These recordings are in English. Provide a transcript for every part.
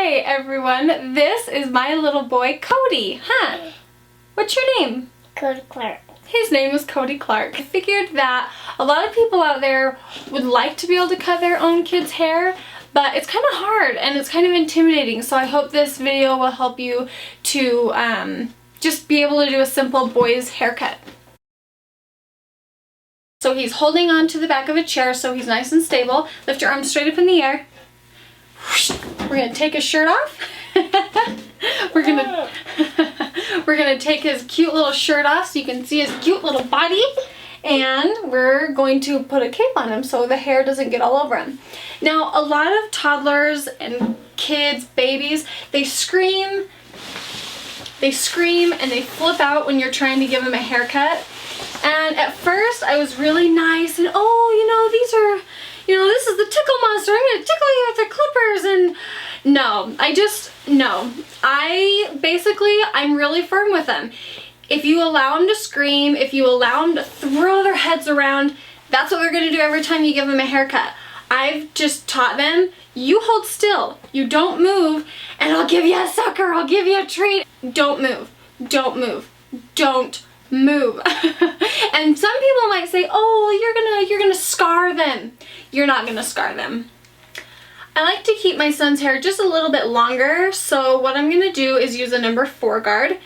Hi everyone, this is my little boy Cody. Huh? What's your name? Cody Clark. His name is Cody Clark. I figured that a lot of people out there would like to be able to cut their own kids' hair, but it's kind of hard and it's kind of intimidating. So I hope this video will help you to just be able to do a simple boy's haircut. So he's holding on to the back of a chair so he's nice and stable. Lift your arms straight up in the air. We're gonna take his shirt off. We're gonna take his cute little shirt off so you can see his cute little body, and we're going to put a cape on him so the hair doesn't get all over him. Now, a lot of toddlers and kids, babies, they scream and they flip out when you're trying to give them a haircut. And at first I was really nice and, this is the tickle monster, I'm gonna tickle you with the clippers, and I'm really firm with them. If you allow them to scream, if you allow them to throw their heads around, that's what they're gonna do every time you give them a haircut. I've just taught them, you hold still, you don't move, and I'll give you a sucker, I'll give you a treat. Don't move, don't move, don't move. And some people might say, oh, you're gonna scar them. You're not gonna scar them. I like to keep my son's hair just a little bit longer, so what I'm gonna do is use a number 4 guard.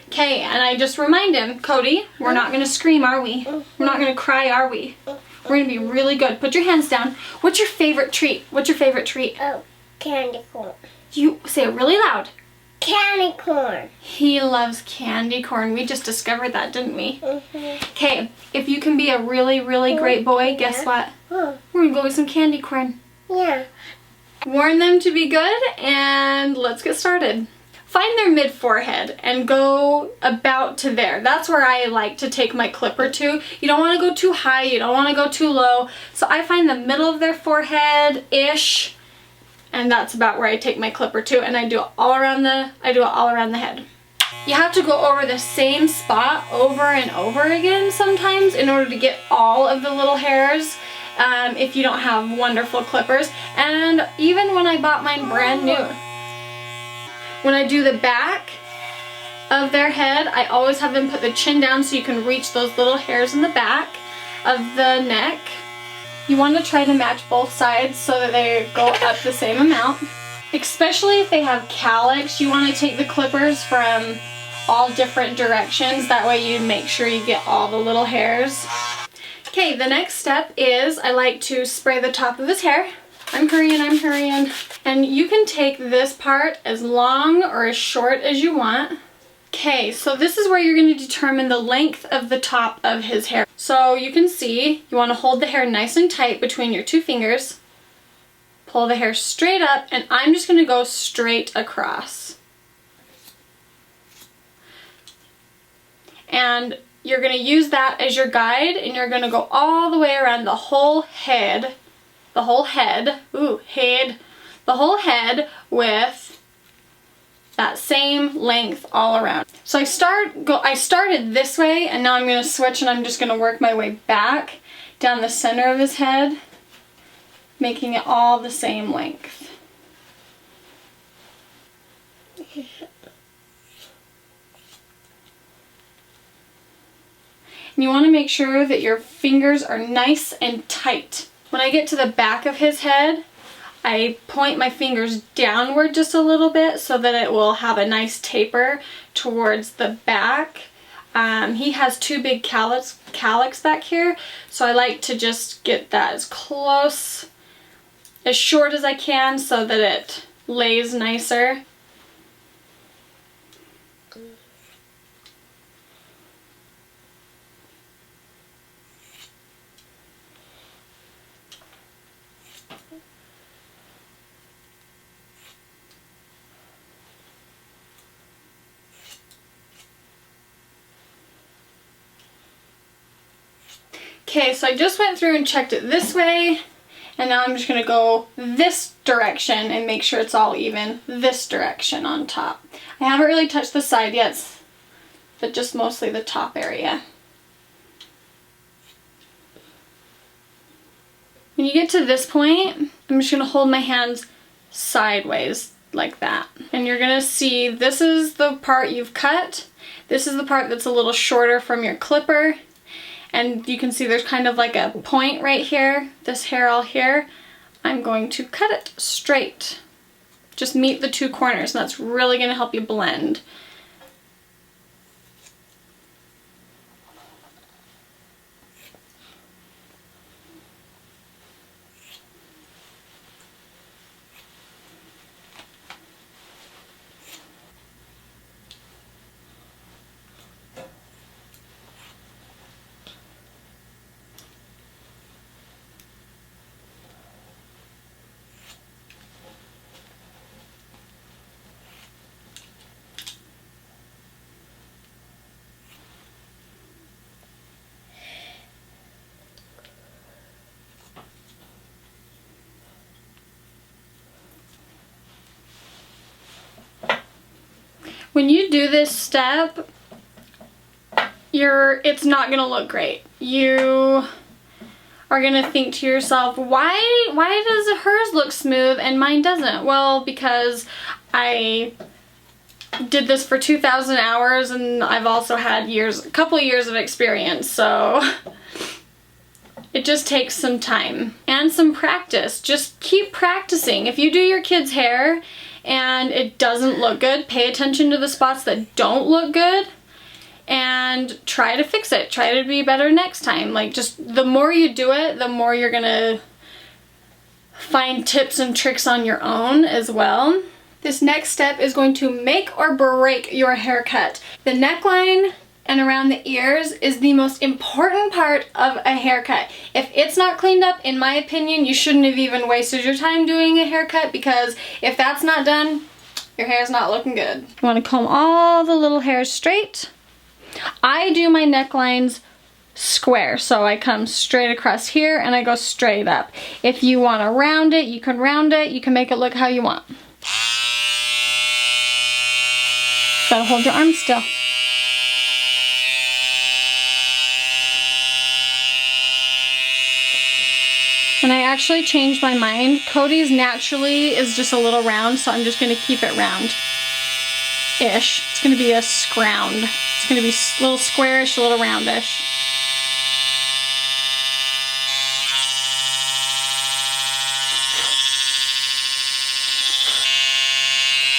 Okay, and I just remind him, Cody, we're not gonna scream, are we? We're not gonna cry, are we? We're gonna be really good. Put your hands down. What's your favorite treat? What's your favorite treat? Oh, candy corn. You say it really loud. Candy corn. He loves candy corn. We just discovered that, didn't we? Okay, if you can be a really, really great boy, guess what? We're gonna go with some candy corn. Yeah. Warn them to be good, and let's get started. Find their mid-forehead and go about to there. That's where I like to take my clipper to. You don't want to go too high, you don't want to go too low. So I find the middle of their forehead-ish, and that's about where I take my clipper to, and I do it all around the head. You have to go over the same spot over and over again sometimes in order to get all of the little hairs. If you don't have wonderful clippers. And even when I bought mine brand new, when I do the back of their head, I always have them put the chin down so you can reach those little hairs in the back of the neck. You want to try to match both sides so that they go up the same amount. Especially if they have calyx, you want to take the clippers from all different directions. That way you make sure you get all the little hairs. Okay, the next step is I like to spray the top of his hair. I'm hurrying. And you can take this part as long or as short as you want. Okay, so this is where you're going to determine the length of the top of his hair. So you can see, you want to hold the hair nice and tight between your 2 fingers. Pull the hair straight up, and I'm just going to go straight across. And you're going to use that as your guide, and you're going to go all the way around the whole head. The whole head with that same length all around. So I started this way, and now I'm going to switch, and I'm just going to work my way back down the center of his head, making it all the same length. And you want to make sure that your fingers are nice and tight. When I get to the back of his head, I point my fingers downward just a little bit so that it will have a nice taper towards the back. He has 2 big calyx back here, so I like to just get that as close, as short as I can so that it lays nicer. Okay, so I just went through and checked it this way, and now I'm just going to go this direction and make sure it's all even this direction on top. I haven't really touched the side yet, but just mostly the top area. When you get to this point, I'm just going to hold my hands sideways like that. And you're gonna see this is the part you've cut. This is the part that's a little shorter from your clipper. And you can see there's kind of like a point right here, this hair all here. I'm going to cut it straight. Just meet the two corners, and that's really gonna help you blend. When you do this step, it's not gonna look great. You are gonna think to yourself, why does hers look smooth and mine doesn't? Well, because I did this for 2,000 hours and I've also had a couple years of experience, so it just takes some time and some practice. Just keep practicing. If you do your kid's hair and it doesn't look good, pay attention to the spots that don't look good and try to fix it. Try to be better next time. Like, just the more you do it, the more you're gonna find tips and tricks on your own as well. This next step is going to make or break your haircut. The neckline and around the ears is the most important part of a haircut. If it's not cleaned up, in my opinion, you shouldn't have even wasted your time doing a haircut, because if that's not done, your hair's not looking good. You want to comb all the little hairs straight. I do my necklines square, so I come straight across here and I go straight up. If you want to round it, you can round it. You can make it look how you want. Gotta hold your arm still. And I actually changed my mind. Cody's naturally is just a little round, so I'm just gonna keep it round-ish. It's gonna be a scround. It's gonna be a little squarish, a little roundish.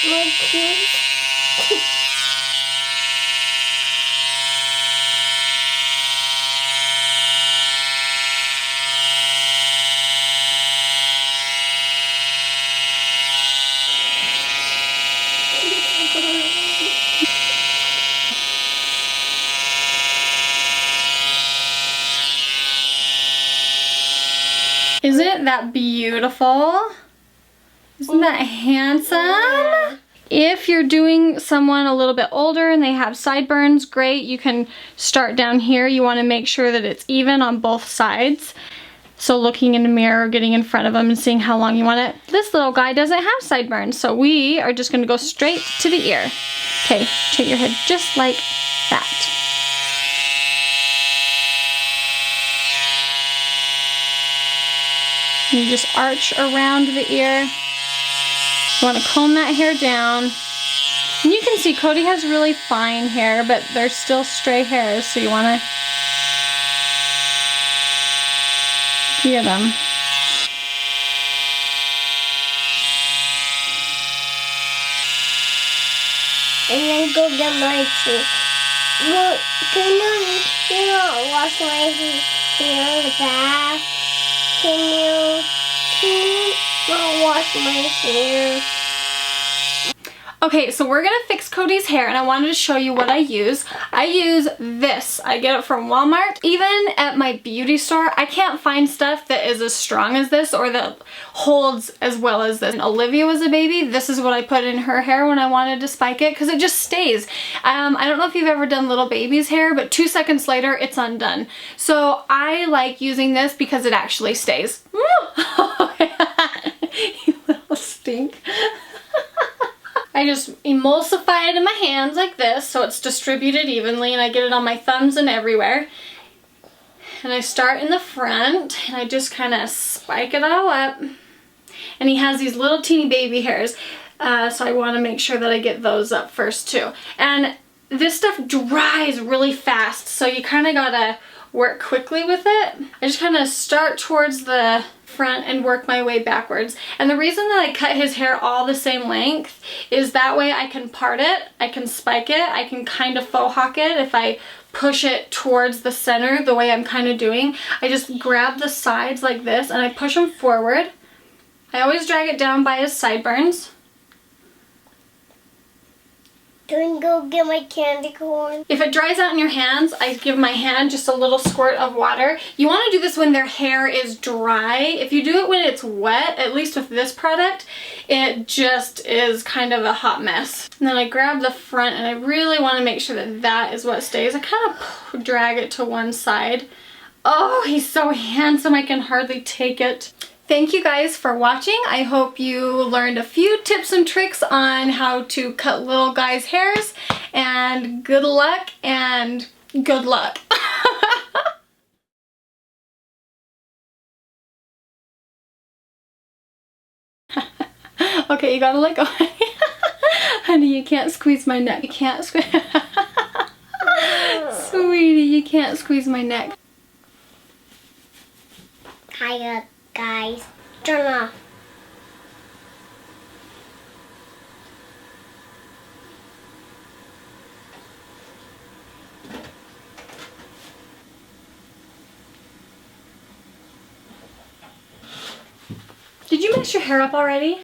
My cute. Isn't that beautiful? Isn't that handsome? Yeah. If you're doing someone a little bit older and they have sideburns, great. You can start down here. You want to make sure that it's even on both sides. So looking in the mirror, getting in front of them and seeing how long you want it. This little guy doesn't have sideburns, so we are just going to go straight to the ear. Okay, tilt your head just like that. You just arch around the ear. You want to comb that hair down. And you can see Cody has really fine hair, but there's still stray hairs, so you want to hear them. And then go get my teeth. Well, can you not wash my hair in the bath? Can you not wash my hair? Okay, so we're gonna fix Cody's hair, and I wanted to show you what I use. I use this. I get it from Walmart. Even at my beauty store, I can't find stuff that is as strong as this or that holds as well as this. When Olivia was a baby, this is what I put in her hair when I wanted to spike it, because it just stays. I don't know if you've ever done little baby's hair, but 2 seconds later, it's undone. So I like using this because it actually stays. You little stink. I just emulsify it in my hands like this so it's distributed evenly, and I get it on my thumbs and everywhere. And I start in the front and I just kind of spike it all up. And he has these little teeny baby hairs. So I want to make sure that I get those up first too. And this stuff dries really fast, so you kind of gotta work quickly with it. I just kind of start towards the front and work my way backwards. And the reason that I cut his hair all the same length is that way I can part it, I can spike it, I can kind of faux hawk it if I push it towards the center the way I'm kind of doing. I just grab the sides like this and I push them forward. I always drag it down by his sideburns. Can I go get my candy corn? If it dries out in your hands, I give my hand just a little squirt of water. You want to do this when their hair is dry. If you do it when it's wet, at least with this product, it just is kind of a hot mess. And then I grab the front and I really want to make sure that that is what stays. I kind of drag it to one side. Oh, he's so handsome, I can hardly take it. Thank you guys for watching. I hope you learned a few tips and tricks on how to cut little guys' hairs, and good luck and good luck. Okay, you gotta let go. Honey, you can't squeeze my neck. You can't squeeze. Sweetie, you can't squeeze my neck. Hiya, guys. Turn off. Did you mess your hair up already?